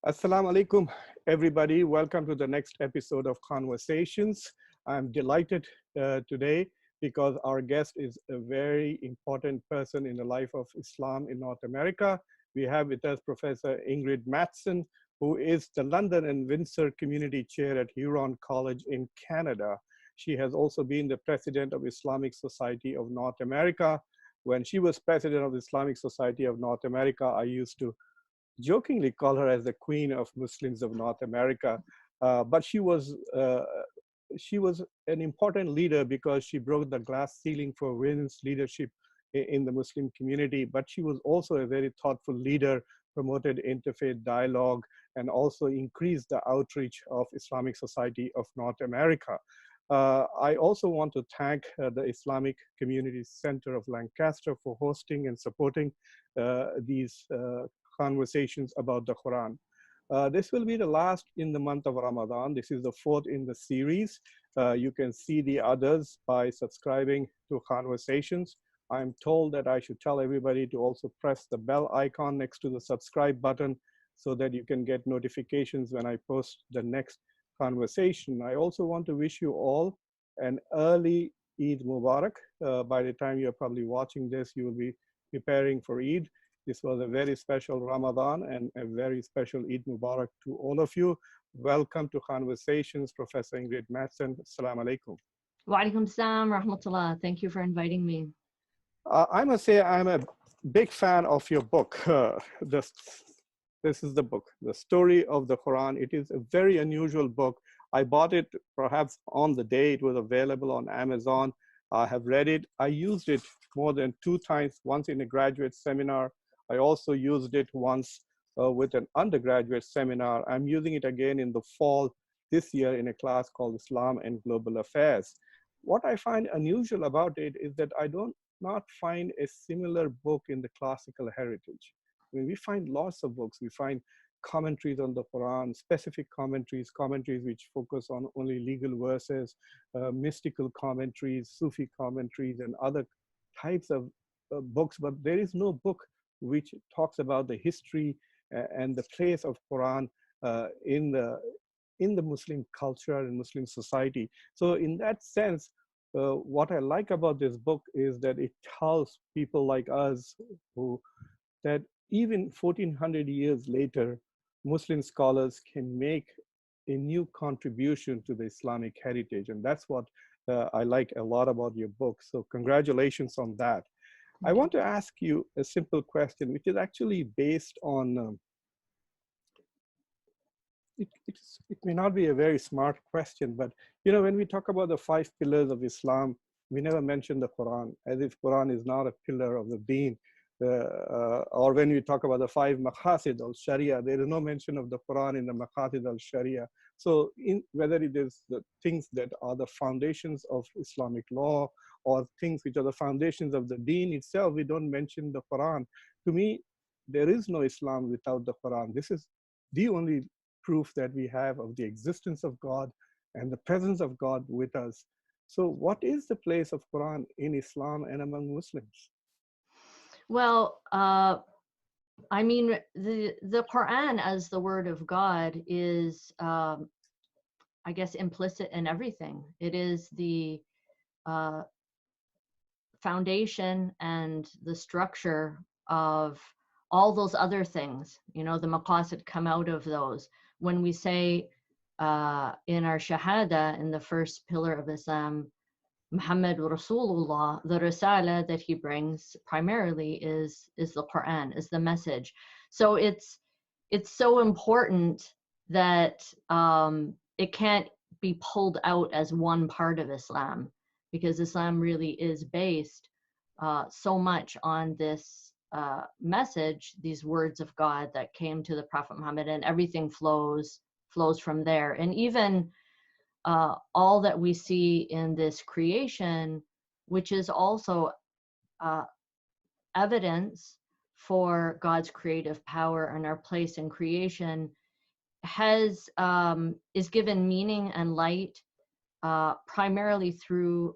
Assalamu alaikum, everybody. Welcome to the next episode of Conversations. I'm delighted today because our guest is a very important person in the life of Islam in North America. We have with us Professor Ingrid Mattson, who is the London and Windsor Community Chair at Huron College in Canada. She has also been the president of Islamic Society of North America. When she was president of the Islamic Society of North America, I used to jokingly call her as the queen of Muslims of North America. But she was an important leader because she broke the glass ceiling for women's leadership in the Muslim community. But she was also a very thoughtful leader, promoted interfaith dialogue, and also increased the outreach of Islamic Society of North America. I also want to thank the Islamic Community Center of Lancaster for hosting and supporting these conversations about the Quran. This will be the last in the month of Ramadan. This is the fourth in the series. You can see the others by subscribing to Conversations. I'm told that I should tell everybody to also press the bell icon next to the subscribe button so that you can get notifications when I post the next conversation. I also want to wish you all an early Eid Mubarak. By the time you're probably watching this, you will be preparing for Eid. This was a very special Ramadan and a very special Eid Mubarak to all of you. Welcome to Conversations, Professor Ingrid Mattson. Assalamu alaikum. Wa alaikum salam, rahmatullah. Thank you for inviting me. I must say I'm a big fan of your book. This is the book, The Story of the Quran. It is a very unusual book. I bought it perhaps on the day it was available on Amazon. I have read it. I used it more than 2 times, once in a graduate seminar. I also used it once with an undergraduate seminar. I'm using it again in the fall this year in a class called Islam and Global Affairs. What I find unusual about it is that I do not find a similar book in the classical heritage. I mean, we find lots of books. We find commentaries on the Quran, specific commentaries which focus on only legal verses, mystical commentaries, Sufi commentaries, and other types of books, but there is no book which talks about the history and the place of Quran in the Muslim culture and Muslim society. So in that sense, what I like about this book is that it tells people like us that even 1400 years later, Muslim scholars can make a new contribution to the Islamic heritage. And that's what I like a lot about your book. So congratulations on that. I want to ask you a simple question, which is actually based on, it may not be a very smart question, but you know, when we talk about the 5 pillars of Islam, we never mention the Quran, as if Quran is not a pillar of the deen. Or when we talk about the 5 maqasid al-Sharia, there is no mention of the Quran in the maqasid al-Sharia. So whether it is the things that are the foundations of Islamic law or things which are the foundations of the deen itself, we don't mention the Quran. To me, there is no Islam without the Quran. This is the only proof that we have of the existence of God and the presence of God with us. So what is the place of Quran in Islam and among Muslims? Well, I mean, the Quran as the word of God is, I guess, implicit in everything. It is the foundation and the structure of all those other things. You know, the maqasid come out of those. When we say in our shahada, in the first pillar of Islam, Muhammad Rasulullah, the risala that he brings primarily is the Quran, is the message. So it's so important that it can't be pulled out as one part of Islam, because Islam really is based so much on this message, these words of God that came to the Prophet Muhammad, and everything flows from there. And even all that we see in this creation, which is also evidence for God's creative power and our place in creation, is given meaning and light primarily through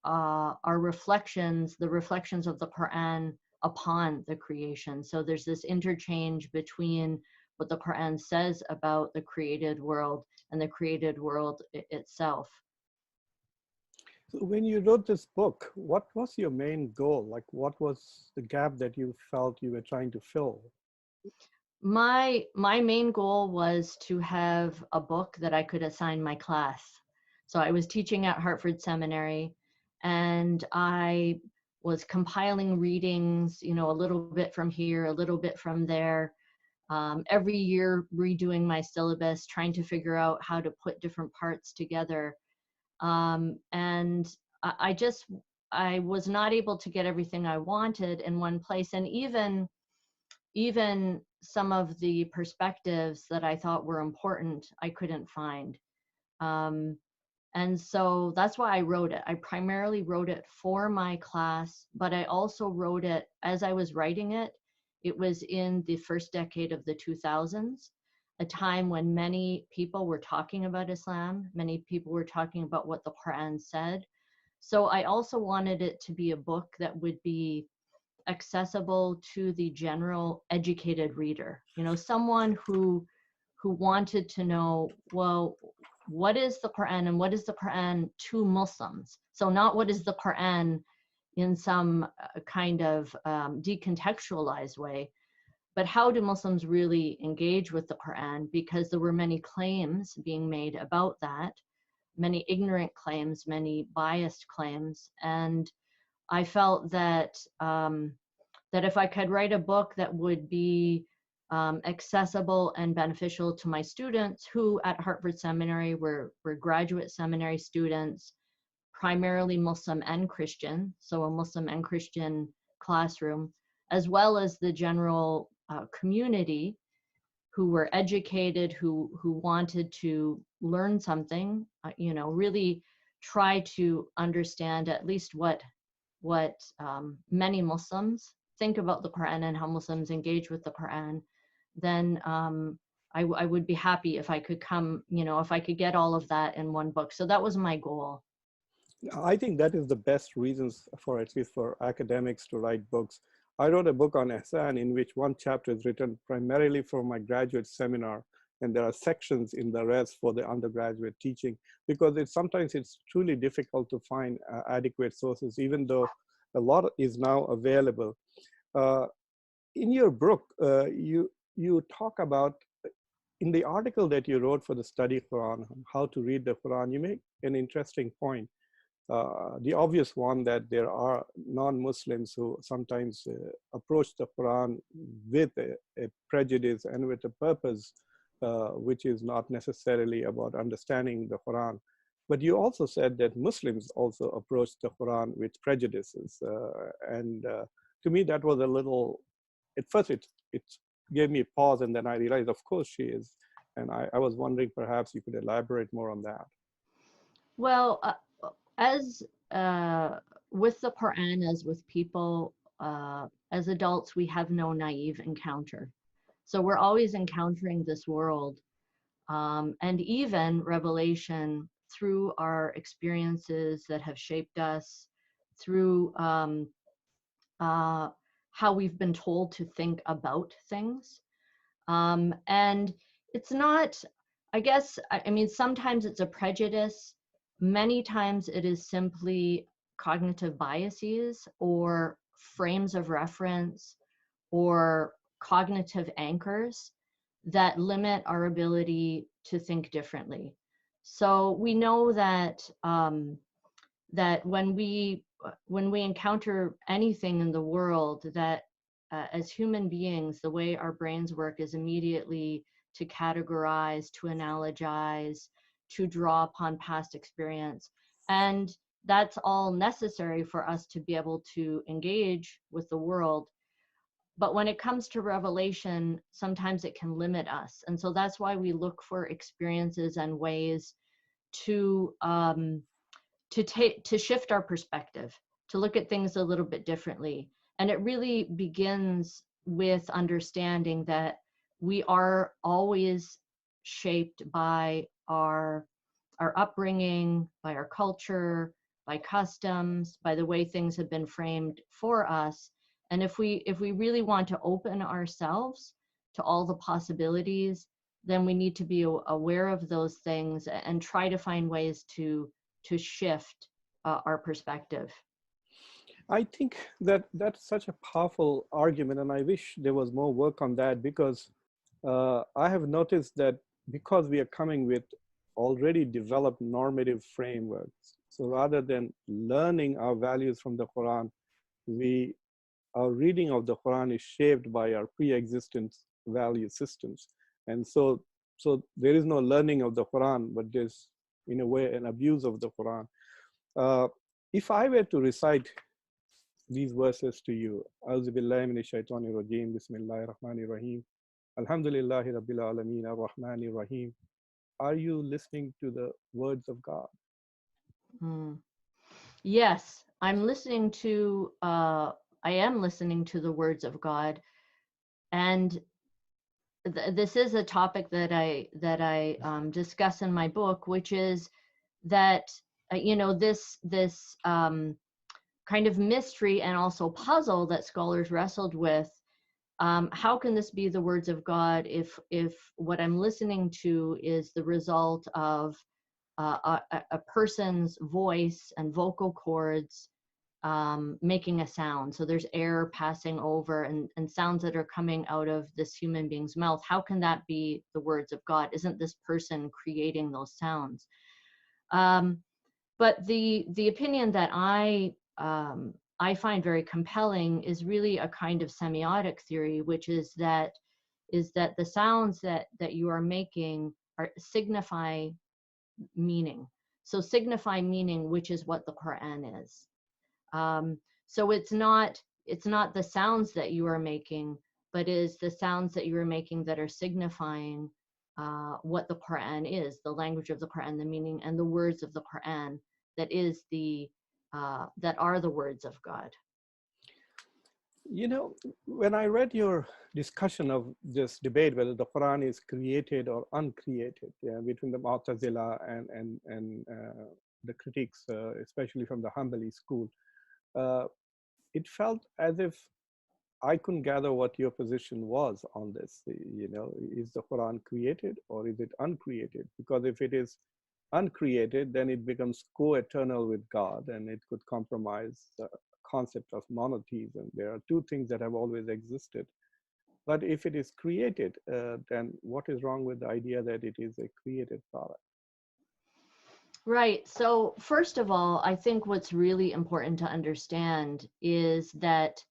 our reflections, the reflections of the Quran upon the creation. So there's this interchange between what the Quran says about the created world and the created world itself. So when you wrote this book, what was your main goal? Like, what was the gap that you felt you were trying to fill? My main goal was to have a book that I could assign my class. So I was teaching at Hartford Seminary, and I was compiling readings, you know, a little bit from here, a little bit from there, every year redoing my syllabus, trying to figure out how to put different parts together. And I was not able to get everything I wanted in one place. And even some of the perspectives that I thought were important, I couldn't find. And so that's why I wrote it. I primarily wrote it for my class, but I also wrote it as I was writing it. It was in the first decade of the 2000s, a time when many people were talking about Islam. Many people were talking about what the Quran said. So I also wanted it to be a book that would be accessible to the general educated reader, you know, someone who wanted to know, well, what is the Quran and what is the Quran to Muslims? So not what is the Quran in some kind of decontextualized way, but how do Muslims really engage with the Quran? Because there were many claims being made about that, many ignorant claims, many biased claims, and I felt that that if I could write a book that would be accessible and beneficial to my students, who at Hartford Seminary were graduate seminary students, primarily Muslim and Christian, so a Muslim and Christian classroom, as well as the general community who were educated, who wanted to learn something, you know, really try to understand at least what many Muslims think about the Quran and how Muslims engage with the Quran, then I would be happy if I could come, you know, if I could get all of that in one book. So that was my goal. I think that is the best reasons for, at least for academics, to write books. I wrote a book on Ihsan in which one chapter is written primarily for my graduate seminar, and there are sections in the rest for the undergraduate teaching, because sometimes it's truly difficult to find adequate sources, even though a lot is now available. In your book, you talk about, in the article that you wrote for the study Quran, how to read the Quran, you make an interesting point. The obvious one, that there are non-Muslims who sometimes approach the Quran with a prejudice and with a purpose, which is not necessarily about understanding the Quran. But you also said that Muslims also approach the Quran with prejudices. And to me, that was a little, at first it gave me a pause, and then I realized, of course she is. And I was wondering, perhaps you could elaborate more on that. Well, as with the Quran, as with people, as adults, we have no naive encounter. So we're always encountering this world, and even revelation through our experiences that have shaped us, through how we've been told to think about things. And it's not, I guess, I mean, sometimes it's a prejudice. Many times it is simply cognitive biases or frames of reference or cognitive anchors that limit our ability to think differently. So we know that that when we encounter anything in the world, that as human beings, the way our brains work is immediately to categorize, to analogize, to draw upon past experience. And that's all necessary for us to be able to engage with the world. But when it comes to revelation, sometimes it can limit us. And so that's why we look for experiences and ways to shift our perspective, to look at things a little bit differently. And it really begins with understanding that we are always shaped by our upbringing, by our culture, by customs, by the way things have been framed for us. And if we really want to open ourselves to all the possibilities, then we need to be aware of those things and try to find ways to shift our perspective. I think that that's such a powerful argument, and I wish there was more work on that, because I have noticed that because we are coming with already developed normative frameworks, so rather than learning our values from the Quran, our reading of the Quran is shaped by our pre-existent value systems. And so there is no learning of the Quran, but there's, in a way, an abuse of the Quran. If I were to recite these verses to you, A'udhu billahi minash shaitanir rajim, Bismillahir Rahmanir Rahim, Alhamdulillahi Rabbil Alameen, Ar-Rahmanir Rahim. Are you listening to the words of God? Yes, I'm listening to, I am listening to the words of God. And this is a topic that I discuss in my book, which is that, this kind of mystery and also puzzle that scholars wrestled with. How can this be the words of God if what I'm listening to is the result of a person's voice and vocal cords making a sound? So there's air passing over and sounds that are coming out of this human being's mouth. How can that be the words of God? Isn't this person creating those sounds? But the opinion that I find very compelling is really a kind of semiotic theory, which is that the sounds that you are making signify meaning. So signify meaning, which is what the Quran is. So it's not the sounds that you are making, but is the sounds that you are making that are signifying what the Quran is, the language of the Quran, the meaning and the words of the Quran that are the words of God. You know, when I read your discussion of this debate whether the Quran is created or uncreated, between the Mu'tazila and the critics, especially from the Hanbali school, it felt as if I couldn't gather what your position was on this. You know, is the Quran created or is it uncreated? Because if it is uncreated, then it becomes co-eternal with God, and it could compromise the concept of monotheism. There are two things that have always existed. But if it is created, then what is wrong with the idea that it is a created product? Right. So first of all, I think what's really important to understand is that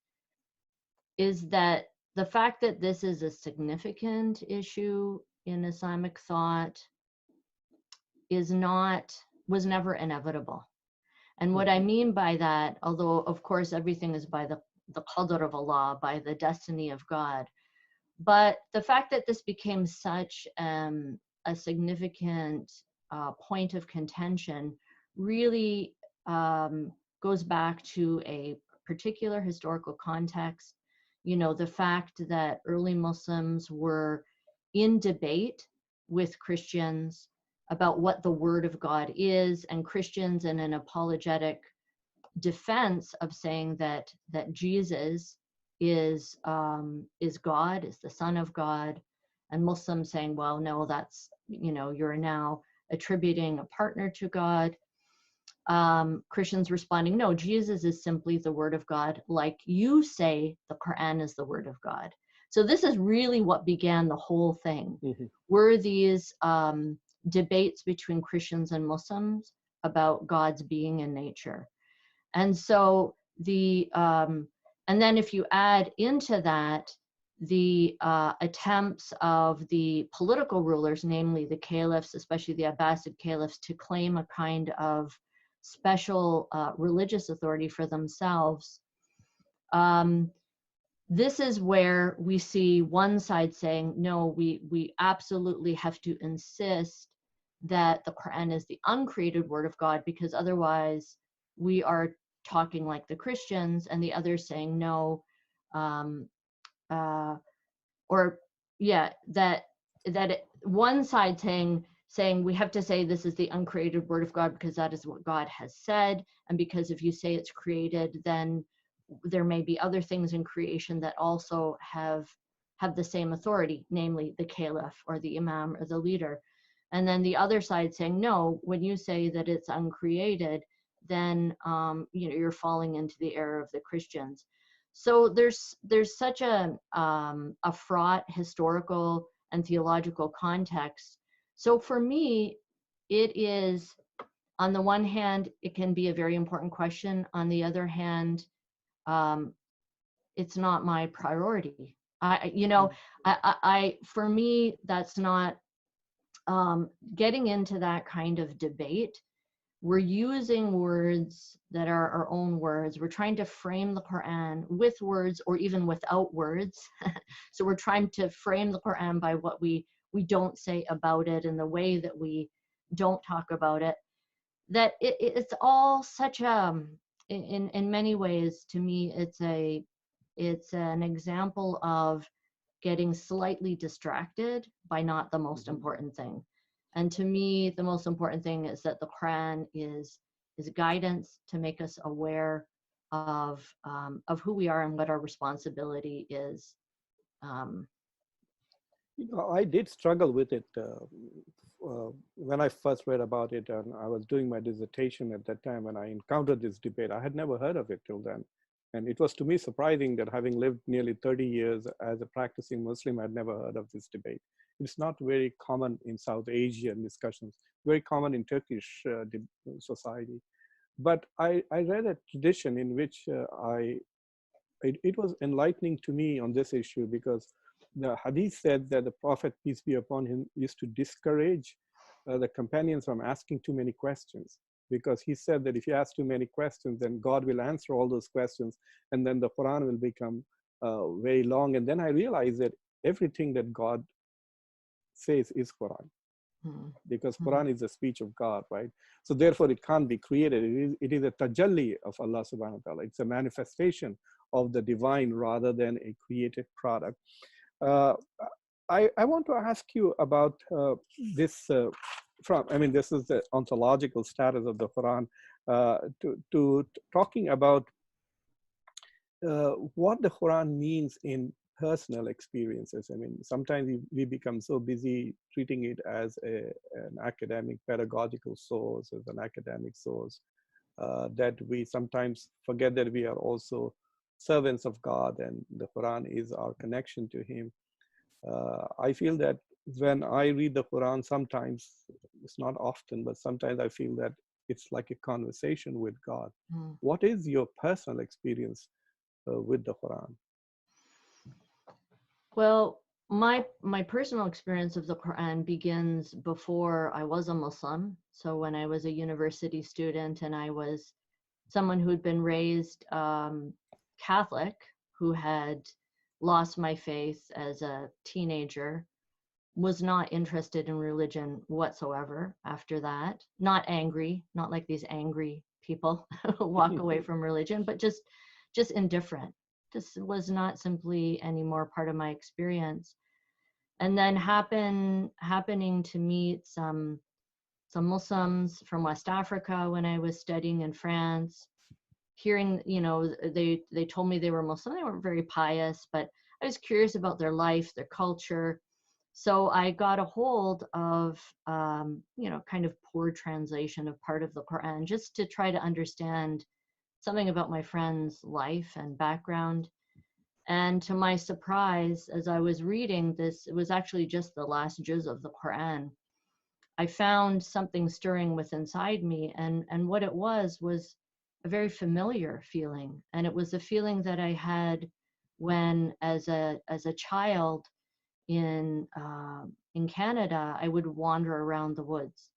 the fact that this is a significant issue in Islamic thought was never inevitable. And what I mean by that, although of course everything is by the qadr of Allah, by the destiny of God, but the fact that this became such a significant point of contention really goes back to a particular historical context. You know, the fact that early Muslims were in debate with Christians about what the word of God is, and Christians in an apologetic defense of saying that Jesus is God, is the Son of God, and Muslims saying, well, no, that's, you're now attributing a partner to God. Christians responding, no, Jesus is simply the word of God, like you say the Quran is the word of God. So this is really what began the whole thing. Were these debates between Christians and Muslims about God's being and nature. And so and then if you add into that the attempts of the political rulers, namely the caliphs, especially the Abbasid caliphs, to claim a kind of special religious authority for themselves, this is where we see one side saying, no, we absolutely have to insist that the Quran is the uncreated word of God, because otherwise we are talking like the Christians, and the others saying no, one side saying we have to say this is the uncreated word of God because that is what God has said, and because if you say it's created, then there may be other things in creation that also have have the same authority, namely the caliph or the imam or the leader. And then the other side saying, no, when you say that it's uncreated, then you're falling into the error of the Christians. So there's such a fraught historical and theological context. So for me, it is, on the one hand, it can be a very important question. On the other hand, it's not my priority. For me, that's not getting into that kind of debate. We're using words that are our own words. We're trying to frame the Quran with words or even without words. So we're trying to frame the Quran by what we don't say about it and the way that we don't talk about it. That it's all such in many ways, to me, it's an example of getting slightly distracted by not the most important thing. And to me, the most important thing is that the Quran is guidance to make us aware of who we are and what our responsibility is. I did struggle with it when I first read about it, and I was doing my dissertation at that time when I encountered this debate. I had never heard of it till then. And it was to me surprising that, having lived nearly 30 years as a practicing Muslim, I'd never heard of this debate. It's not very common in South Asian discussions, very common in Turkish society. But I read a tradition in which it was enlightening to me on this issue, because the hadith said that the Prophet, peace be upon him, used to discourage the companions from asking too many questions, because he said that if you ask too many questions, then God will answer all those questions, and then the Quran will become very long. And then I realized that everything that God says is Quran, because Quran is the speech of God, right? So therefore it can't be created. It is a tajalli of Allah subhanahu wa ta'ala. It's a manifestation of the divine rather than a created product. I want to ask you about this this is the ontological status of the Quran, to talking about what the Quran means in personal experiences. I mean, sometimes we become so busy treating it as an academic pedagogical source, as an academic source, that we sometimes forget that we are also servants of God, and the Quran is our connection to Him. I feel that when I read the Quran, sometimes, it's not often, but sometimes I feel that it's like a conversation with God. What is your personal experience with the Quran? Well, my personal experience of the Quran begins before I was a Muslim. So when I was a university student and I was someone who'd been raised Catholic, who had lost my faith as a teenager, was not interested in religion whatsoever after that. Not angry, not like these angry people who walk away from religion, but just indifferent. This was not simply any more part of my experience. And then happening to meet some Muslims from West Africa when I was studying in France, hearing, they told me they were Muslim. They weren't very pious, but I was curious about their life, their culture. So I got a hold of, kind of poor translation of part of the Quran, just to try to understand something about my friend's life and background. And to my surprise, as I was reading this, it was actually just the last juz of the Quran, I found something stirring within inside me. And what it was a very familiar feeling. And it was a feeling that I had when, as a child in Canada, I would wander around the woods.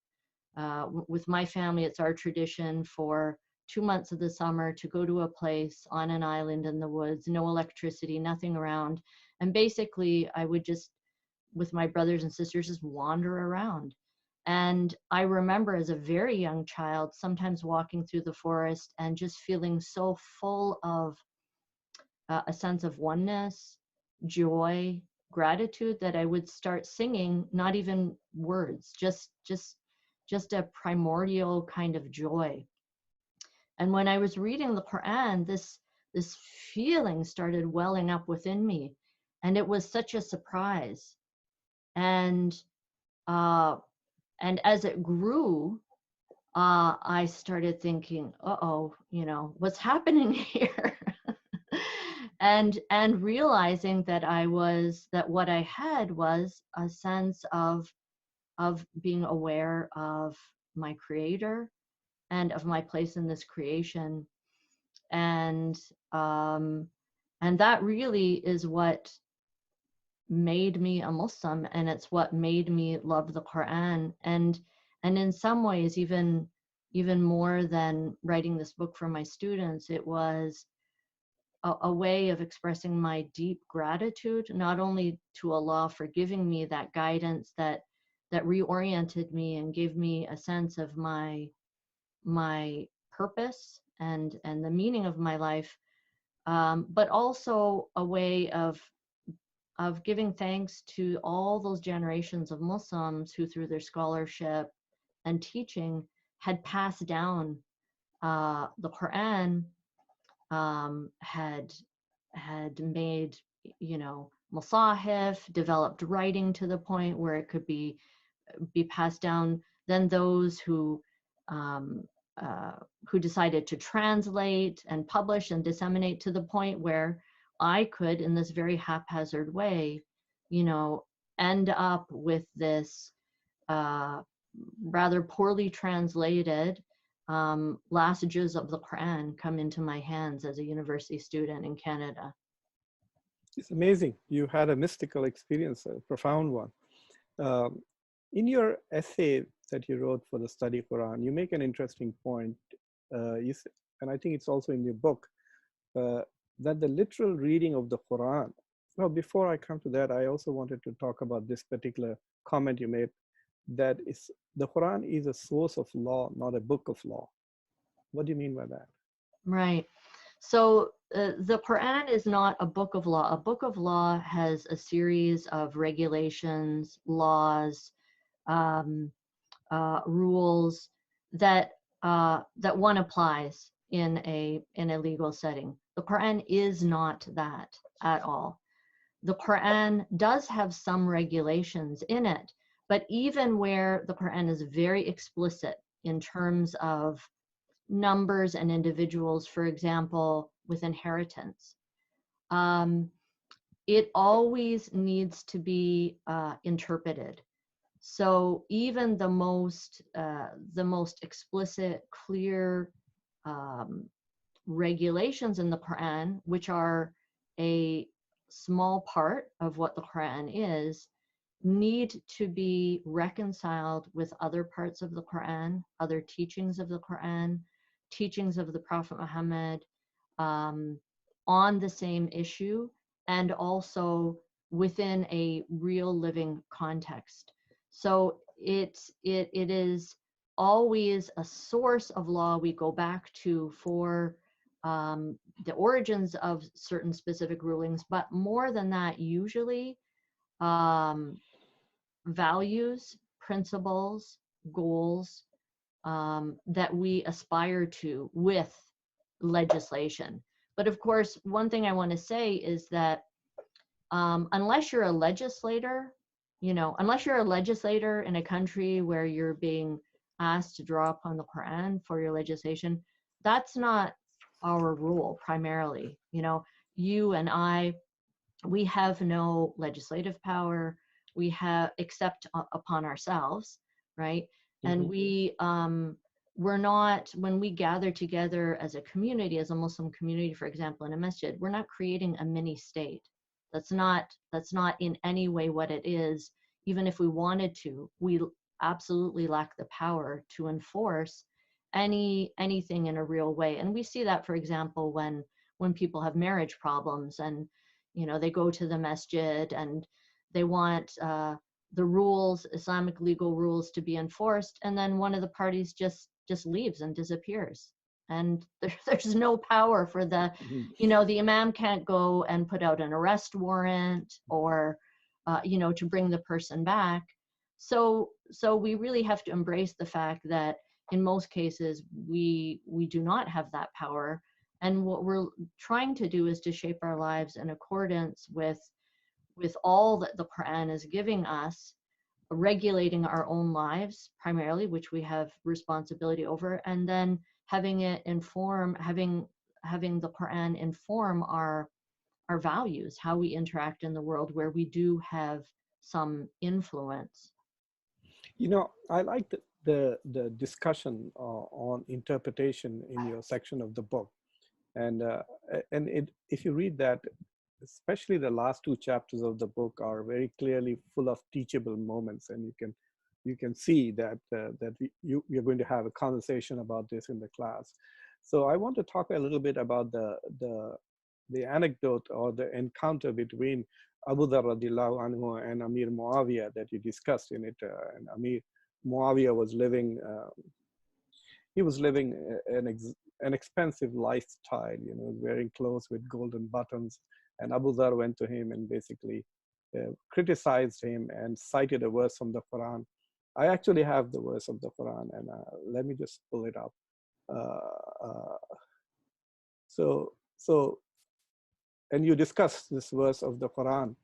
With my family, it's our tradition for 2 months of the summer to go to a place on an island in the woods, no electricity, nothing around. And basically, I would just, with my brothers and sisters, just wander around. And I remember as a very young child, sometimes walking through the forest and just feeling so full of a sense of oneness, joy, gratitude, that I would start singing, not even words, just a primordial kind of joy. And when I was reading the Quran, this feeling started welling up within me. and it was such a surprise. And uh, and as it grew, I started thinking, uh-oh, you know, what's happening here? And realizing that what I had was a sense of being aware of my creator and of my place in this creation. And and that really is what made me a Muslim, and it's what made me love the Quran. And in some ways, even more than writing this book for my students, it was a way of expressing my deep gratitude, not only to Allah for giving me that guidance that reoriented me and gave me a sense of my purpose and the meaning of my life, but also a way of giving thanks to all those generations of Muslims who, through their scholarship and teaching, had passed down the Quran, had made, you know, masahif, developed writing to the point where it could be passed down. Then those um, who decided to translate and publish and disseminate, to the point where I could, in this very haphazard way, you know, end up with this rather poorly translated last juz of the Quran come into my hands as a university student in Canada. It's amazing. You had a mystical experience, a profound one. Um, in your essay that you wrote for the study Quran, you make an interesting point. And I think it's also in your book, that the literal reading of the Quran. Well, before I come to that, I also wanted to talk about this particular comment you made, that is, the Quran is a source of law, not a book of law. What do you mean by that? Right. So the Quran is not a book of law. A book of law has a series of regulations, laws, rules that that one applies in a legal setting. The Quran is not that at all. The Quran does have some regulations in it, but even where the Quran is very explicit in terms of numbers and individuals, for example, with inheritance, it always needs to be interpreted. So even the most explicit, clear regulations in the Quran, which are a small part of what the Quran is, need to be reconciled with other parts of the Quran, other teachings of the Quran, teachings of the Prophet Muhammad on the same issue, and also within a real living context. So it is always a source of law we go back to for the origins of certain specific rulings, but more than that, usually values, principles, goals that we aspire to with legislation. But of course, one thing I want to say is that unless you're a legislator, you know, unless you're a legislator in a country where you're being asked to draw upon the Quran for your legislation, that's not our rule primarily. You know, you and I, we have no legislative power. We have, except upon ourselves, right? And we're not, when we gather together as a community, as a Muslim community, for example, in a masjid, we're not creating a mini state. That's not in any way what it is. Even if we wanted to, we absolutely lack the power to enforce anything in a real way. And we see that, for example, when people have marriage problems and, you know, they go to the masjid and they want the rules, Islamic legal rules, to be enforced, and then one of the parties just leaves and disappears, and there's no power for the, you know, the imam can't go and put out an arrest warrant or you know, to bring the person back. So we really have to embrace the fact that in most cases we do not have that power, and what we're trying to do is to shape our lives in accordance with with all that the Quran is giving us, regulating our own lives primarily, which we have responsibility over, and then having it inform, having the Quran inform our values, how we interact in the world where we do have some influence. You know, I like the discussion on interpretation in your section of the book. And if you read that, especially the last two chapters of the book are very clearly full of teachable moments, and you can see that you're going to have a conversation about this in the class. So I want to talk a little bit about the anecdote or the encounter between Abu Dhar radiallahu anhu and Amir Muawiyah that you discussed in it. And Amir Muawiyah was living he was living an expensive lifestyle, you know, wearing clothes with golden buttons. And Abu Dhar went to him and basically criticized him and cited a verse from the Quran. I actually have the verse of the Quran, and let me just pull it up. So, and you discuss this verse of the Quran.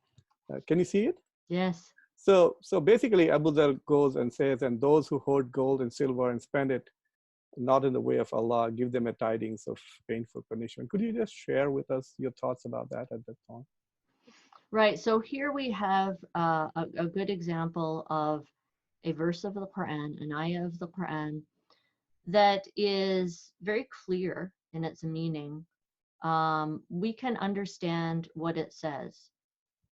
Can you see it? Yes. So basically, Abu Dhar goes and says, and those who hoard gold and silver and spend it not in the way of Allah, give them a tidings of painful punishment. Could you just share with us your thoughts about that at that point? Right. So here we have a good example of a verse of the Quran, an ayah of the Quran, that is very clear in its meaning. We can understand what it says.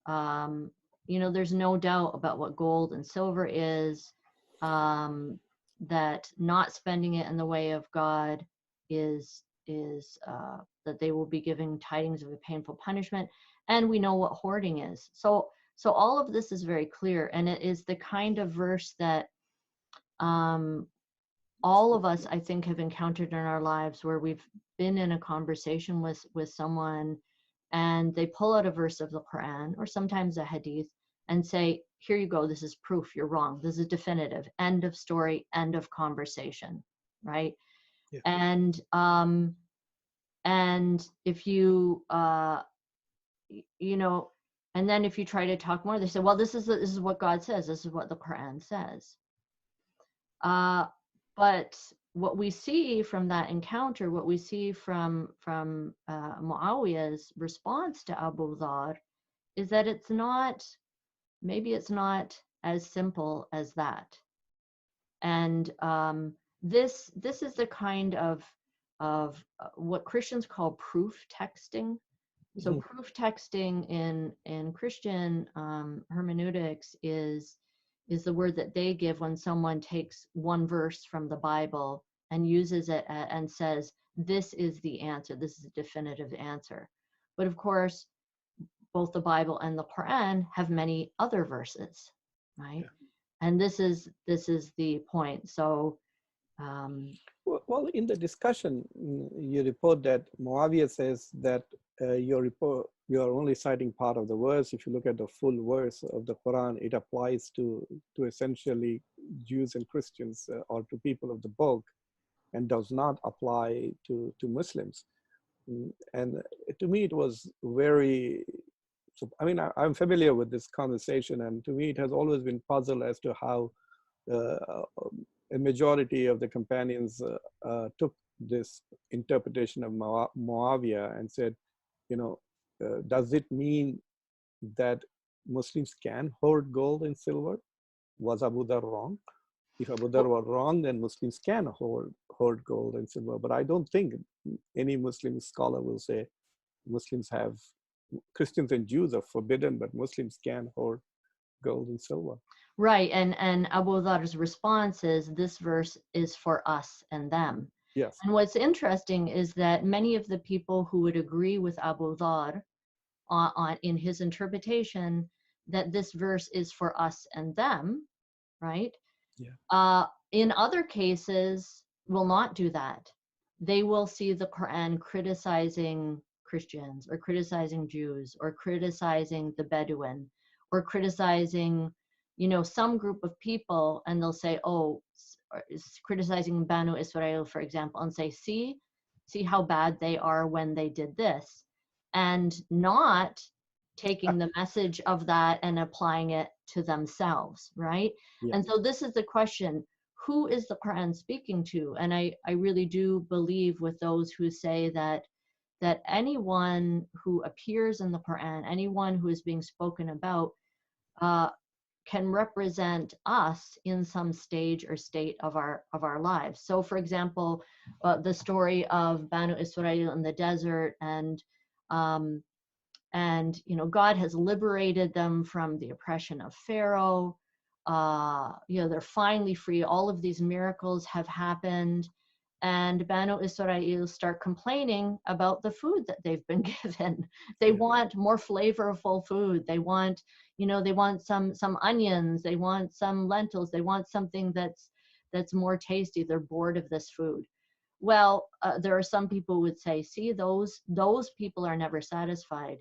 You know, there's no doubt about what gold and silver is, that not spending it in the way of God is that they will be giving tidings of a painful punishment. And we know what hoarding is. So all of this is very clear, and it is the kind of verse that all of us, I think, have encountered in our lives where we've been in a conversation with someone and they pull out a verse of the Quran or sometimes a hadith and say, here you go, this is proof, you're wrong, this is definitive, end of story, end of conversation, right? Yeah. And if you you know, and then if you try to talk more, they say, well, this is what God says, this is what the Quran says. But what we see from that encounter, what we see from Muawiyah's response to Abu Dhar, is that maybe it's not as simple as that. And this is the kind of what Christians call proof texting. So proof texting in Christian hermeneutics is the word that they give when someone takes one verse from the Bible and uses it and says, this is the answer, this is a definitive answer. But of course, both the Bible and the Quran have many other verses, right? Yeah. And this is the point. So well, in the discussion, you report that Muawiyah says that you're only citing part of the verse. If you look at the full verse of the Quran, it applies to essentially Jews and Christians or to people of the book, and does not apply to Muslims. And to me, it was very. So, I mean, I'm familiar with this conversation, and to me, it has always been puzzled as to how a majority of the companions took this interpretation of Muawiyah and said, you know, does it mean that Muslims can hoard gold and silver? Was Abu Dhar wrong? If Abu Dhar were wrong, then Muslims can hoard gold and silver. But I don't think any Muslim scholar will say Christians and Jews are forbidden, but Muslims can hoard gold and silver. Right, and Abu Dhar's response is, this verse is for us and them. Yes. And what's interesting is that many of the people who would agree with Abu Dhar in his interpretation that this verse is for us and them, right? Yeah. In other cases, will not do that. They will see the Quran criticizing Christians or criticizing Jews or criticizing the Bedouin or criticizing, you know, some group of people, and they'll say, oh, criticizing Banu Israel, for example, and say, see how bad they are when they did this, and not taking the message of that and applying it to themselves, right? Yeah. And so this is the question, who is the Quran speaking to? And I really do believe with those who say that anyone who appears in the Quran, anyone who is being spoken about, can represent us in some stage or state of our lives. So, for example, the story of Banu Israel in the desert, and God has liberated them from the oppression of Pharaoh. They're finally free. All of these miracles have happened, and Banu Israel start complaining about the food that they've been given. They want more flavorful food. They want, some onions. They want some lentils. They want something that's more tasty. They're bored of this food. Well, there are some people who would say, see, those people are never satisfied.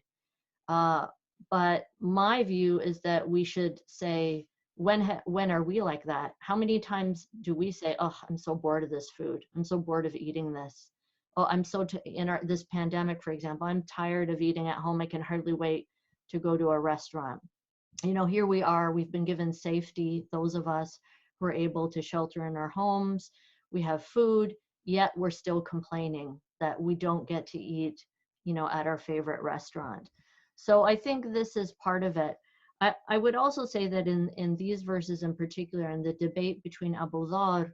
But my view is that we should say, when are we like that? How many times do we say, oh, I'm so bored of this food. I'm so bored of eating this. Oh, I'm so, this pandemic, for example, I'm tired of eating at home. I can hardly wait to go to a restaurant. Here we are, we've been given safety, those of us who are able to shelter in our homes. We have food, yet we're still complaining that we don't get to eat, at our favorite restaurant. So I think this is part of it. I would also say that in these verses in particular, in the debate between Abu Dhar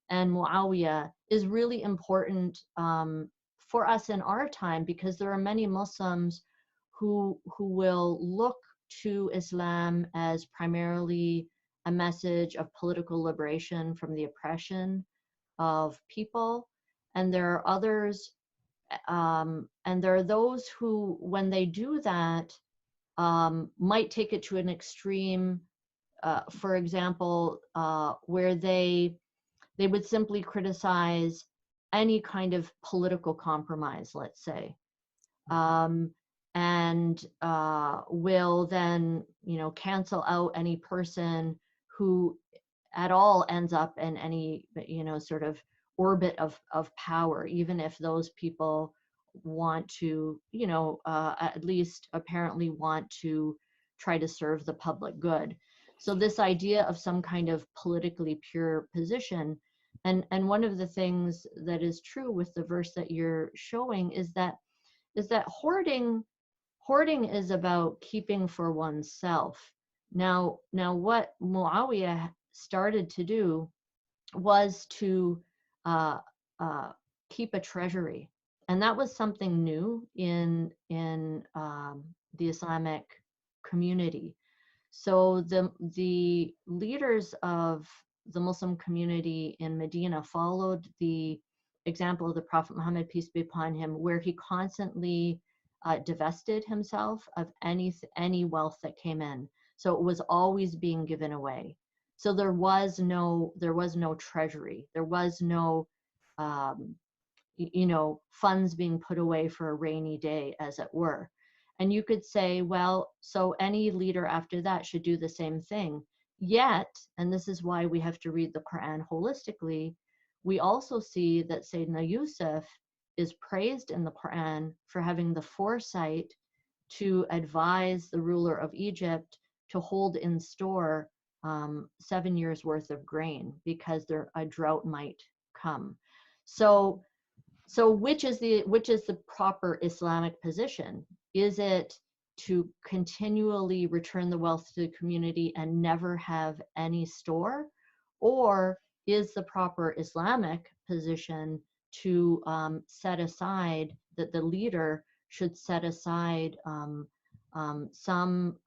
and Muawiyah is really important for us in our time, because there are many Muslims who will look to Islam as primarily a message of political liberation from the oppression of people. And there are others, and there are those who, when they do that, might take it to an extreme, for example, where they would simply criticize any kind of political compromise, let's say, and will then, cancel out any person who at all ends up in any, sort of orbit of power, even if those people want to, at least apparently want to try to serve the public good. So this idea of some kind of politically pure position, and one of the things that is true with the verse that you're showing is that hoarding is about keeping for oneself. Now what Muawiyah started to do was to keep a treasury, and that was something new in the Islamic community. So the leaders of the Muslim community in Medina followed the example of the Prophet Muhammad, peace be upon him, where he constantly divested himself of any wealth that came in. So it was always being given away. So there was no treasury. There was no funds being put away for a rainy day, as it were. And you could say, well, so any leader after that should do the same thing. Yet, and this is why we have to read the Quran holistically, we also see that Sayyidina Yusuf is praised in the Quran for having the foresight to advise the ruler of Egypt to hold in store 7 years worth of grain, because a drought might come. So which is the proper Islamic position? Is it to continually return the wealth to the community and never have any store? Or is the proper Islamic position to set aside, that the leader should set aside some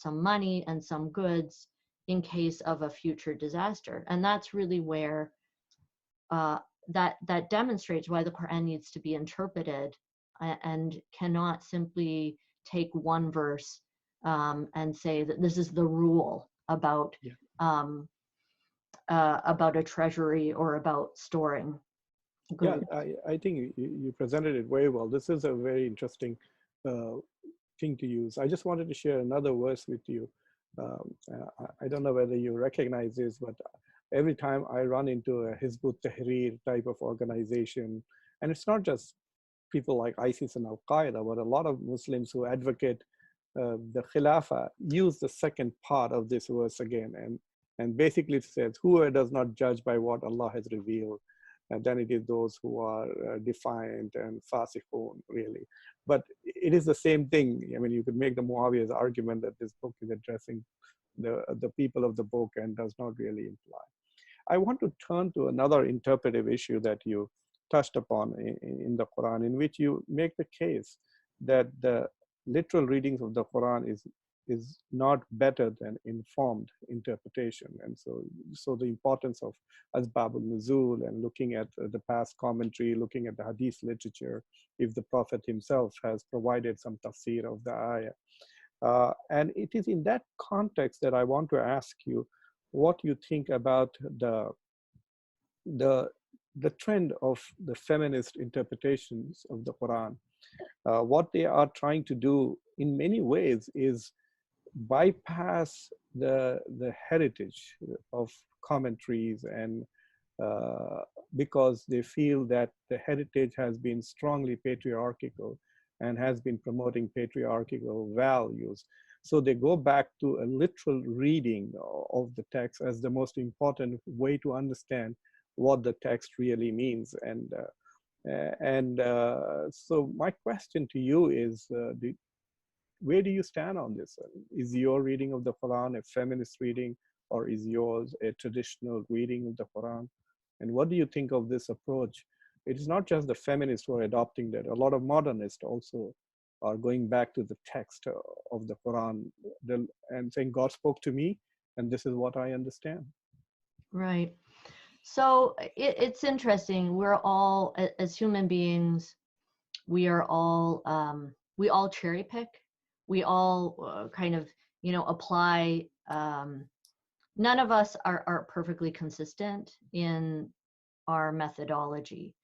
money and some goods in case of a future disaster? And that's really where that demonstrates why the Quran needs to be interpreted, and cannot simply take one verse and say that this is the rule about a treasury or about storing goods. Yeah, I think you presented it very well. This is a very interesting thing to use. I just wanted to share another verse with you. I don't know whether you recognize this, but every time I run into a Hizb ut-Tahrir type of organization, and it's not just people like ISIS and Al-Qaeda, but a lot of Muslims who advocate the Khilafah used the second part of this verse again, and basically it says, whoever does not judge by what Allah has revealed, and then it is those who are defiant and fasiqun, really. But it is the same thing. I mean, you could make the Muawiyah's argument that this book is addressing the people of the book and does not really imply. I want to turn to another interpretive issue that you touched upon in the Quran, in which you make the case that the literal readings of the Quran is not better than informed interpretation. And so the importance of Asbabul Nuzul and looking at the past commentary, looking at the Hadith literature, if the Prophet himself has provided some tafsir of the ayah. And it is in that context that I want to ask you what you think about the trend of the feminist interpretations of the Quran. What they are trying to do in many ways is bypass the heritage of commentaries, and because they feel that the heritage has been strongly patriarchal and has been promoting patriarchal values. So they go back to a literal reading of the text as the most important way to understand what the text really means. And so my question to you is, where do you stand on this? Is your reading of the Quran a feminist reading, or is yours a traditional reading of the Quran? And what do you think of this approach? It is not just the feminists who are adopting that. A lot of modernists also are going back to the text of the Quran and saying, God spoke to me, and this is what I understand. Right. So it's interesting. We're all, as human beings, we all cherry pick. We all kind of, apply. None of us are perfectly consistent in our methodology.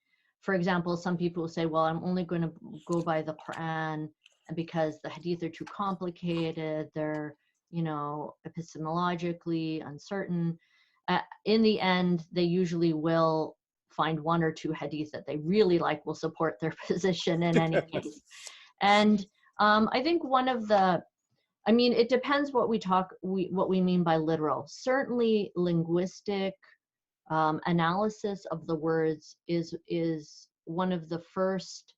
For example, some people say, well, I'm only going to go by the Quran because the hadith are too complicated. They're, epistemologically uncertain. In the end, they usually will find one or two hadith that they really like will support their position in any case. And I think it depends what we mean by literal. Certainly linguistic analysis of the words is one of the first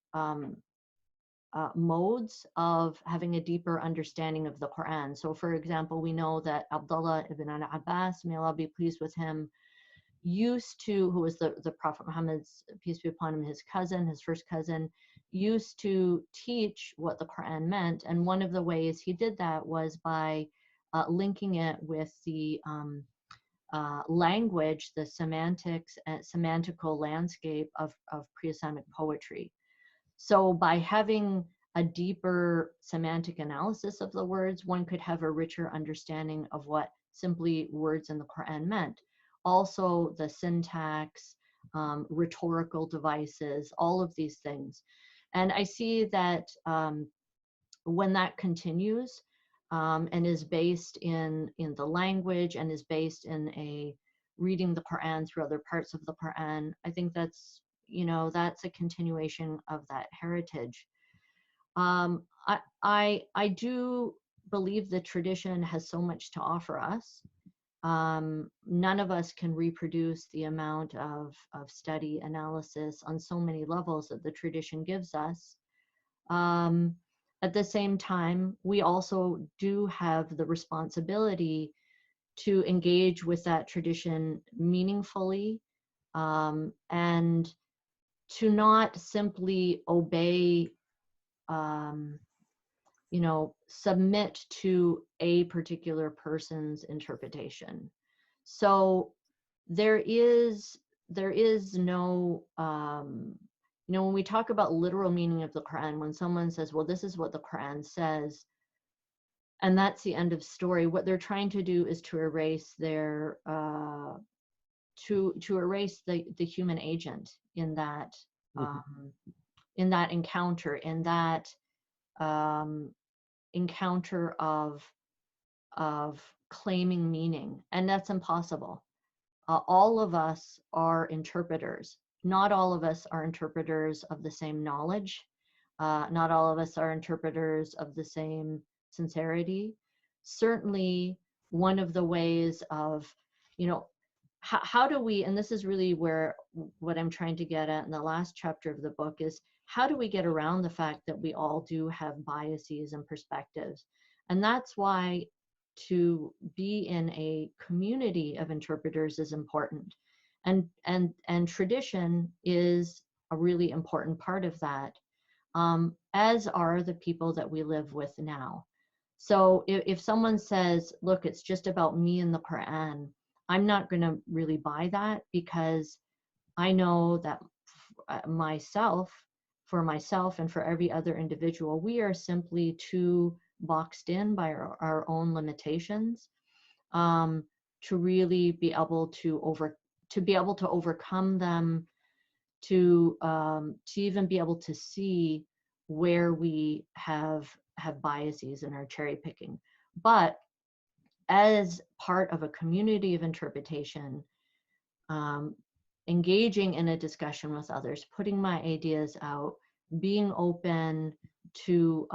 modes of having a deeper understanding of the Quran. So for example, we know that Abdullah ibn al-Abbas, may Allah be pleased with him, who was the Prophet Muhammad's, peace be upon him, his first cousin, used to teach what the Quran meant. And one of the ways he did that was by linking it with the language, the semantics, semantical landscape of pre-Islamic poetry. So by having a deeper semantic analysis of the words, one could have a richer understanding of what simply words in the Quran meant. Also the syntax, rhetorical devices, all of these things. And I see that when that continues and is based in the language and is based in a reading the Quran through other parts of the Quran, I think that's a continuation of that heritage. I do believe the tradition has so much to offer us. None of us can reproduce the amount of study, analysis on so many levels that the tradition gives us. At the same time, we also do have the responsibility to engage with that tradition meaningfully, and to not simply obey, submit to a particular person's interpretation. So there is no, when we talk about literal meaning of the Quran, when someone says, well, this is what the Quran says, and that's the end of story, what they're trying to do is to erase their, to erase the human agent in that, in that encounter, in that encounter of claiming meaning. And that's impossible. All of us are interpreters. Not all of us are interpreters of the same knowledge. Not all of us are interpreters of the same sincerity. Certainly, one of the ways of, you know, how do we, and this is really where what I'm trying to get at in the last chapter of the book is, how do we get around the fact that we all do have biases and perspectives? And that's why to be in a community of interpreters is important. And tradition is a really important part of that, as are the people that we live with now. So if someone says, look, it's just about me and the Quran, I'm not going to really buy that, because I know that myself, for myself and for every other individual, we are simply too boxed in by our own limitations, to really be able to be able to overcome them, to even be able to see where we have biases in our cherry picking. But as part of a community of interpretation, engaging in a discussion with others, putting my ideas out, being open to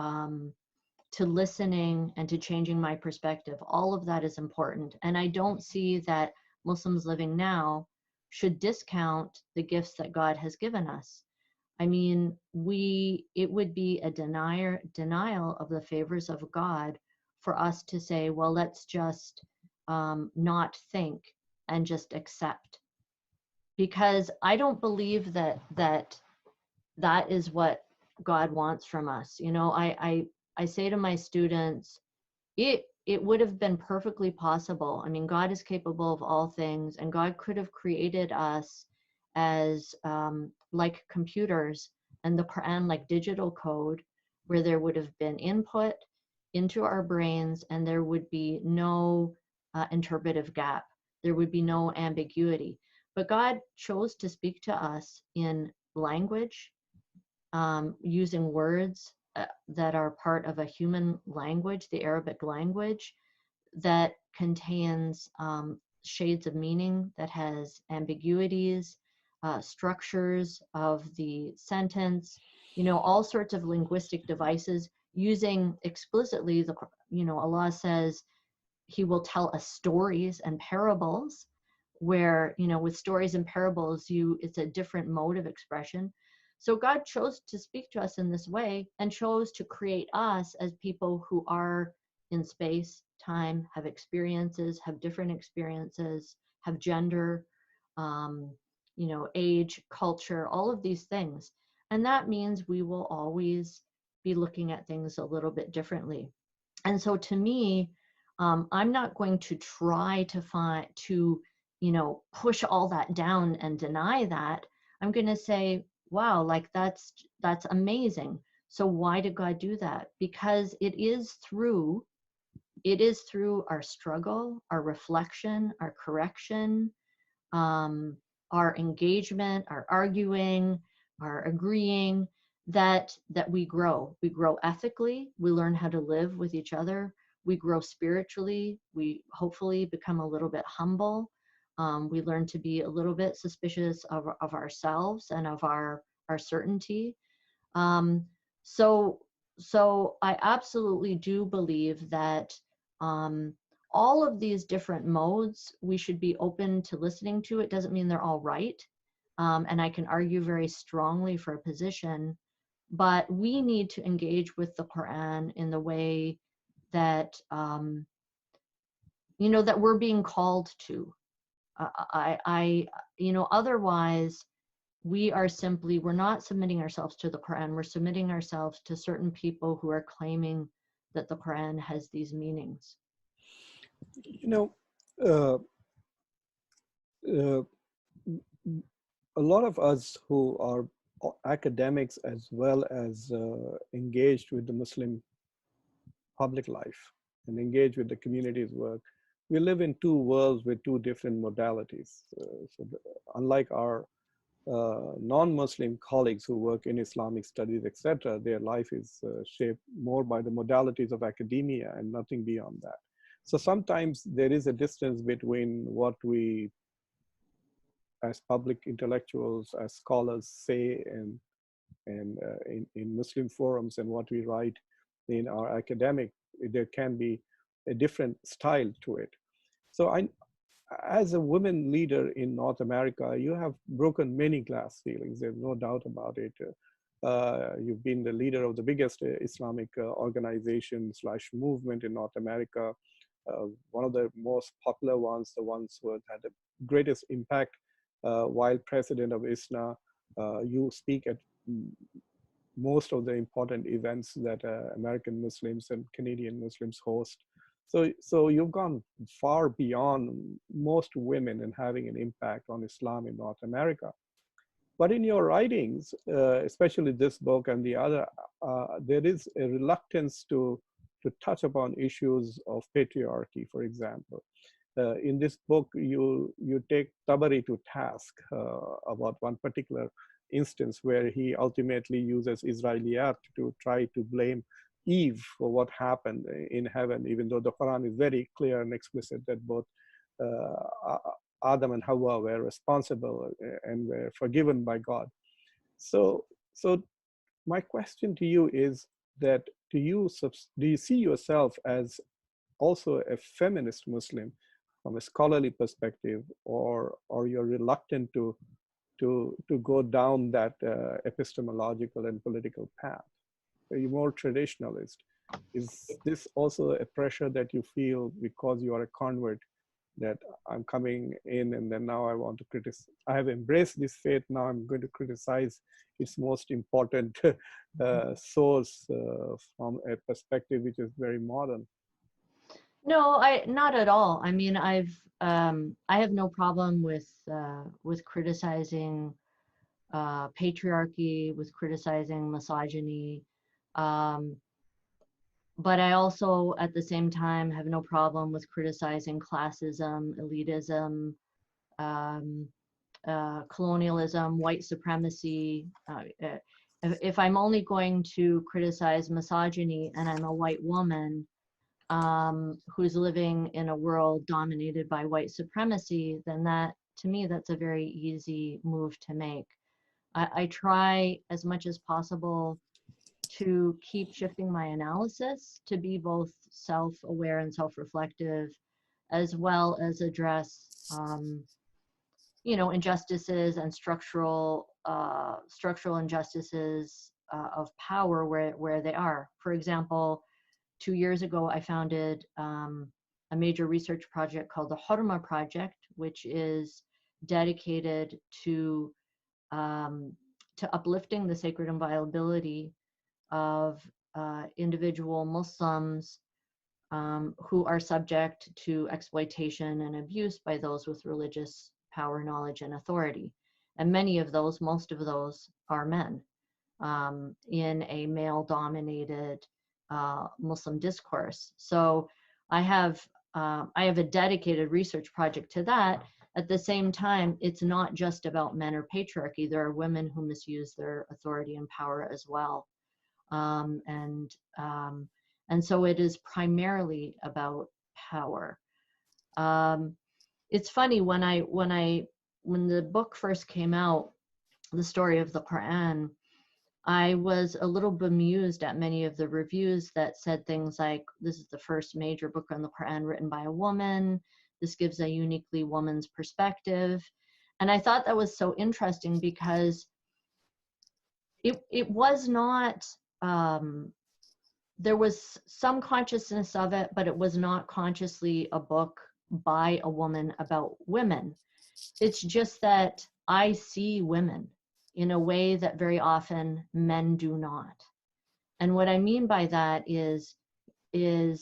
listening and to changing my perspective, all of that is important. And I don't see that Muslims living now should discount the gifts that God has given us. I mean, it would be a denial of the favors of God for us to say, well, let's just not think and just accept. Because I don't believe that is what God wants from us. You know, I say to my students, it would have been perfectly possible. I mean, God is capable of all things, and God could have created us as like computers, and the Quran like digital code, where there would have been input into our brains, and there would be no interpretive gap. There would be no ambiguity. But God chose to speak to us in language, using words that are part of a human language, the Arabic language, that contains shades of meaning, that has ambiguities, structures of the sentence, you know, all sorts of linguistic devices, using explicitly the, you know, Allah says He will tell us stories and parables, where, you know, with stories and parables, it's a different mode of expression. So God chose to speak to us in this way, and chose to create us as people who are in space, time, have experiences, have different experiences, have gender, you know, age, culture, all of these things. And that means we will always be looking at things a little bit differently. And so to me, I'm not going to try to, you know, push all that down and deny that. I'm going to say, wow, like that's amazing. So why did God do that? Because it is through our struggle, our reflection, our correction, our engagement, our arguing, our agreeing, that we grow. We grow ethically. We learn how to live with each other. We grow spiritually. We hopefully become a little bit humble. We learn to be a little bit suspicious of ourselves and of our certainty. So I absolutely do believe that all of these different modes we should be open to listening to. It doesn't mean they're all right. And I can argue very strongly for a position, but we need to engage with the Quran in the way that, you know, that we're being called to. You know, otherwise we're not submitting ourselves to the Quran. We're submitting ourselves to certain people who are claiming that the Quran has these meanings. You know, uh, uh, a lot of us who are academics as well as engaged with the Muslim public life and engaged with the community's work, we live in two worlds with two different modalities. Unlike our non-Muslim colleagues who work in Islamic studies, etc., their life is shaped more by the modalities of academia and nothing beyond that. So sometimes there is a distance between what we as public intellectuals, as scholars say in Muslim forums and what we write in our academic there can be a different style to it. So as a woman leader in North America, you have broken many glass ceilings. There's no doubt about it. You've been the leader of the biggest Islamic organization / movement in North America. One of the most popular ones, the ones who had the greatest impact while president of ISNA. You speak at most of the important events that American Muslims and Canadian Muslims host. So you've gone far beyond most women in having an impact on Islam in North America. But in your writings, especially this book and the other, there is a reluctance to touch upon issues of patriarchy, for example. In this book, you take Tabari to task about one particular instance where he ultimately uses Israeliyat to try to blame Eve for what happened in heaven, even though the Quran is very clear and explicit that both Adam and Hawa were responsible and were forgiven by God. So my question to you is that do you see yourself as also a feminist Muslim from a scholarly perspective, or you're reluctant to go down that epistemological and political path? Are you more traditionalist? Is this also a pressure that you feel because you are a convert, that I'm coming in and then now I want to criticize, I have embraced this faith, now I'm going to criticize its most important source from a perspective which is very modern? No, not at all. I mean, I have no problem with criticizing patriarchy, with criticizing misogyny. But I also, at the same time, have no problem with criticizing classism, elitism, colonialism, white supremacy. If I'm only going to criticize misogyny and I'm a white woman who's living in a world dominated by white supremacy, then that, to me, that's a very easy move to make. I try as much as possible to keep shifting my analysis to be both self-aware and self-reflective, as well as address, injustices and structural injustices of power where they are. For example, 2 years ago, I founded a major research project called the Hurma Project, which is dedicated to uplifting the sacred inviolability of individual Muslims who are subject to exploitation and abuse by those with religious power, knowledge, and authority. And most of those are men in a male-dominated Muslim discourse. So I have a dedicated research project to that. At the same time, it's not just about men or patriarchy. There are women who misuse their authority and power as well. And so it is primarily about power. It's funny, when the book first came out, the story of the Quran, I was a little bemused at many of the reviews that said things like, this is the first major book on the Quran written by a woman. This gives a uniquely woman's perspective. And I thought that was so interesting because it was not, there was some consciousness of it, but it was not consciously a book by a woman about women. It's just that I see women in a way that very often men do not. And what I mean by that is the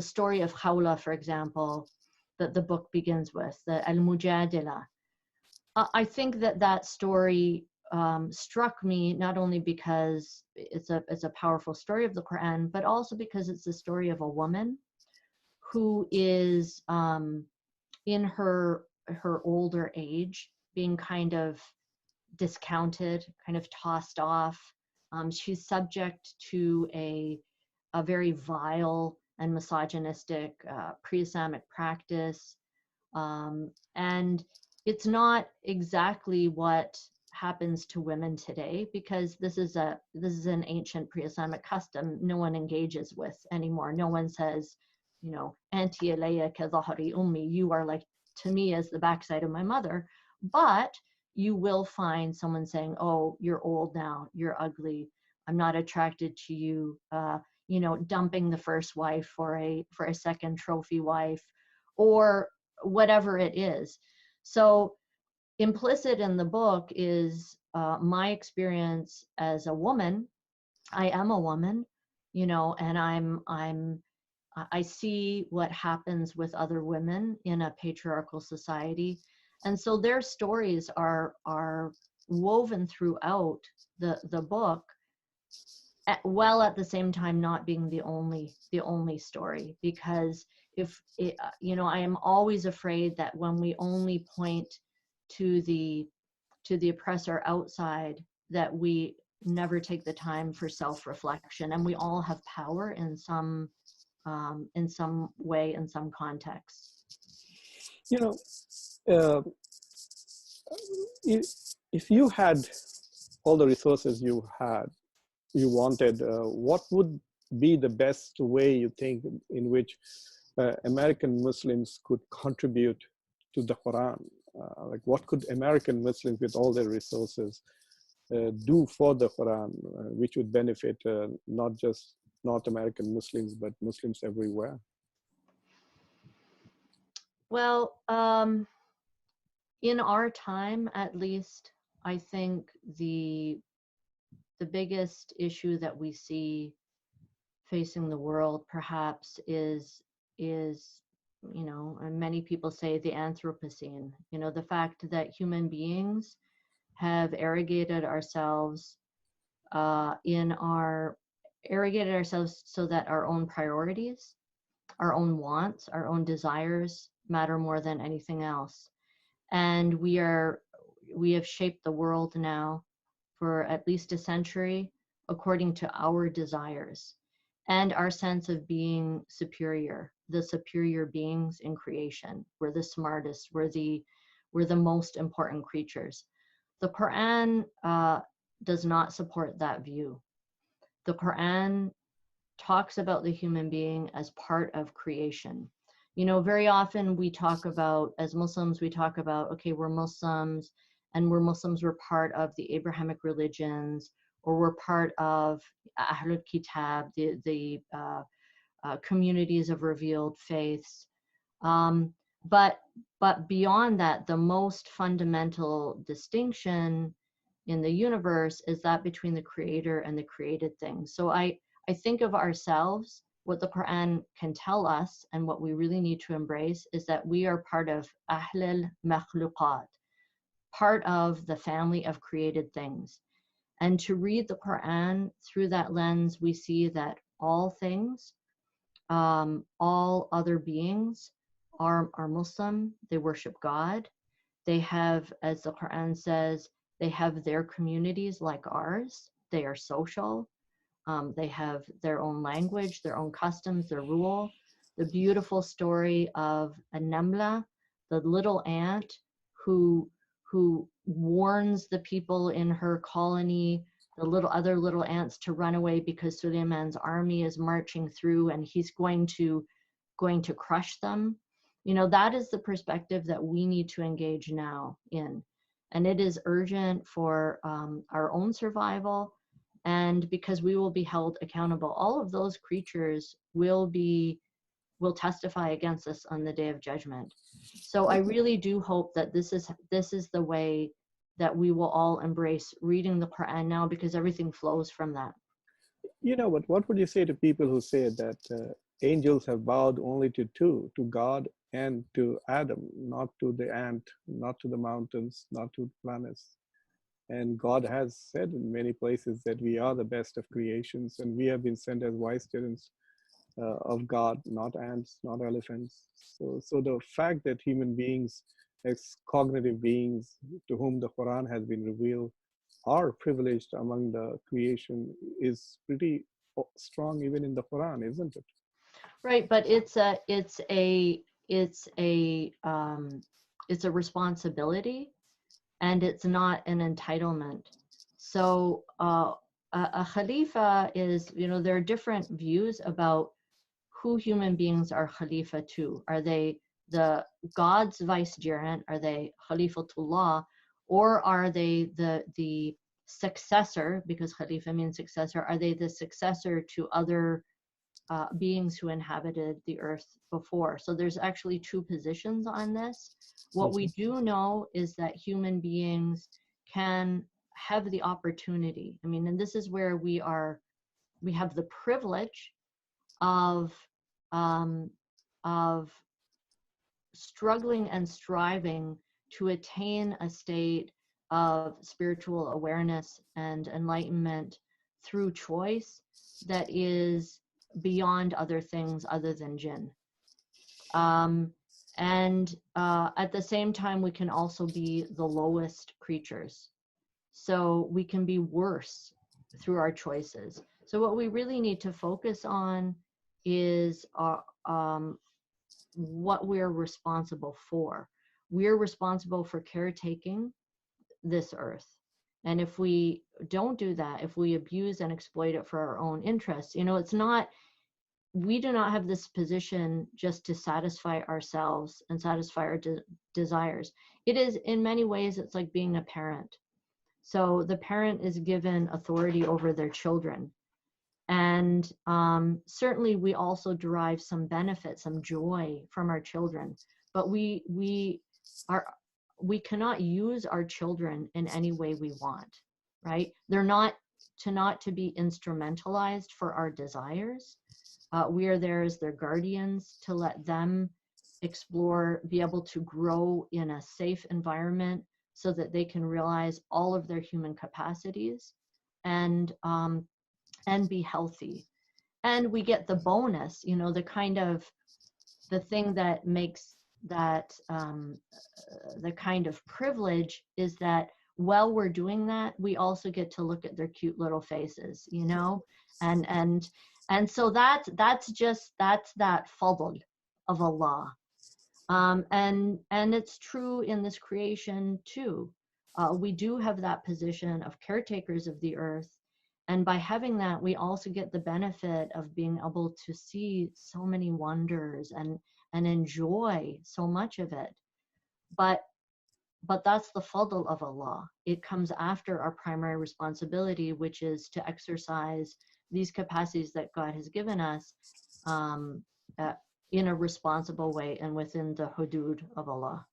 story of Khawla, for example, that the book begins with, the Al-Mujadila. I think that story struck me not only because it's a powerful story of the Quran, but also because it's the story of a woman who is in her older age being kind of discounted, kind of tossed off. She's subject to a very vile and misogynistic pre-Islamic practice. And it's not exactly what happens to women today, because this is an ancient pre-Islamic custom no one engages with anymore. No one says, you know, anti alayya ka dhahri ummi, you are like to me as the backside of my mother. But you will find someone saying, oh, you're old now, you're ugly, I'm not attracted to you, you know, dumping the first wife for a second trophy wife, or whatever it is. So implicit in the book is my experience as a woman. I am a woman, you know, and I see what happens with other women in a patriarchal society, and so their stories are woven throughout the book, while at the same time not being the only story. Because if it, you know, I am always afraid that when we only point to the oppressor outside, that we never take the time for self-reflection. And we all have power in some way, in some context. You know, uh, if you had all the resources you wanted, what would be the best way you think in which American Muslims could contribute to the Quran? Like, what could American Muslims with all their resources do for the Quran, which would benefit not just North American Muslims, but Muslims everywhere? Well, in our time, at least, I think the biggest issue that we see facing the world, perhaps, is you know, and many people say the Anthropocene. You know, the fact that human beings have arrogated ourselves so that our own priorities, our own wants, our own desires matter more than anything else. And we have shaped the world now for at least a century according to our desires and our sense of being superior, the superior beings in creation. We're the smartest, we're the most important creatures. The Quran does not support that view. The Quran talks about the human being as part of creation. You know, very often we talk about, as Muslims, we talk about, okay, we're Muslims, and we're part of the Abrahamic religions, or we're part of Ahlul Kitab, the communities of revealed faiths. But beyond that, the most fundamental distinction in the universe is that between the creator and the created things. So I think of ourselves, what the Quran can tell us, and what we really need to embrace is that we are part of Ahlul Makhluqat, part of the family of created things. And to read the Quran through that lens, we see that all things, all other beings are Muslim. They worship God. They have, as the Quran says, they have their communities like ours. They are social. They have their own language, their own customs, their rule. The beautiful story of a Namla, the little ant who warns the people in her colony, the other little ants, to run away because Suleiman's army is marching through and he's going to crush them. You know, that is the perspective that we need to engage now in. And it is urgent for our own survival, and because we will be held accountable. All of those creatures will testify against us on the day of judgment. So I really do hope that this is the way that we will all embrace reading the Quran now, because everything flows from that. You know, but what would you say to people who say that angels have bowed only to two, to God and to Adam, not to the ant, not to the mountains, not to the planets? And God has said in many places that we are the best of creations, and we have been sent as vice-gerents of God, not ants, not elephants. So the fact that human beings, as cognitive beings to whom the Quran has been revealed, are privileged among the creation is pretty strong even in the Quran, isn't it? Right, but it's a responsibility, and it's not an entitlement. So a Khalifa is, you know, there are different views about who human beings are Khalifa to. Are they the God's vicegerent? Are they Khalifatullah? Or are they the successor, because Khalifa means successor, are they the successor to other beings who inhabited the earth before? So there's actually two positions on this. What we do know is that human beings can have the opportunity. I mean, and this is where we have the privilege of struggling and striving to attain a state of spiritual awareness and enlightenment through choice that is beyond other things other than jinn. And at the same time, we can also be the lowest creatures. So we can be worse through our choices. So what we really need to focus on is what we're responsible for. We're responsible for caretaking this earth. And if we don't do that, if we abuse and exploit it for our own interests, you know, it's not, we do not have this position just to satisfy ourselves and satisfy our desires. It is, in many ways, it's like being a parent. So the parent is given authority over their children. And certainly we also derive some benefit, some joy from our children, but we cannot use our children in any way we want, right? They're not to be instrumentalized for our desires. We are there as their guardians to let them explore, be able to grow in a safe environment so that they can realize all of their human capacities and be healthy. And we get the bonus, you know, the thing that makes that the kind of privilege is that while we're doing that, we also get to look at their cute little faces, you know, and so that's that fadl of Allah. And it's true in this creation too. We do have that position of caretakers of the earth. And by having that, we also get the benefit of being able to see so many wonders and enjoy so much of it. But that's the fadl of Allah. It comes after our primary responsibility, which is to exercise these capacities that God has given us in a responsible way and within the hudud of Allah.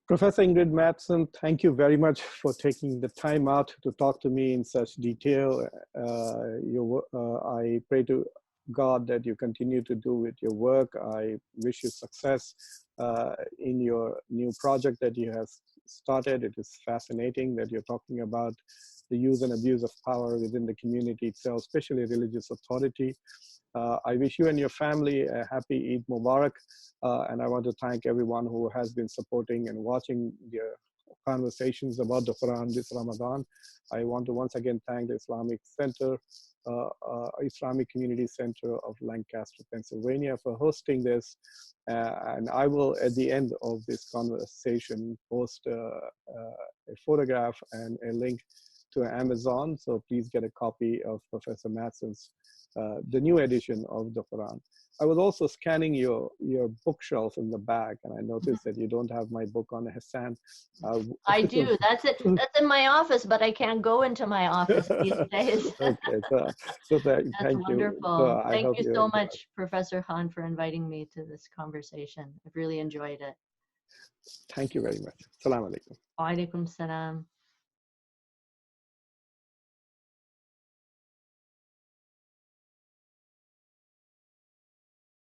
Professor Ingrid Mattson, thank you very much for taking the time out to talk to me in such detail. I pray to God that you continue to do with your work. I wish you success in your new project that you have started. It is fascinating that you're talking about the use and abuse of power within the community itself, especially religious authority. I wish you and your family a happy Eid Mubarak. And I want to thank everyone who has been supporting and watching the conversations about the Quran this Ramadan. I want to once again thank the Islamic Center, Islamic Community Center of Lancaster, Pennsylvania for hosting this. And I will, at the end of this conversation, post a photograph and a link to Amazon. So please get a copy of Professor Mattson's the new edition of the Quran. I was also scanning your bookshelf in the back, and I noticed that you don't have my book on Hassan. I do. That's it. That's in my office, but I can't go into my office these days. Okay, so thank you. Wonderful. So thank you so much, Professor Khan, for inviting me to this conversation. I've really enjoyed it. Thank you very much. Assalamu alaikum. Wa alaikum salam.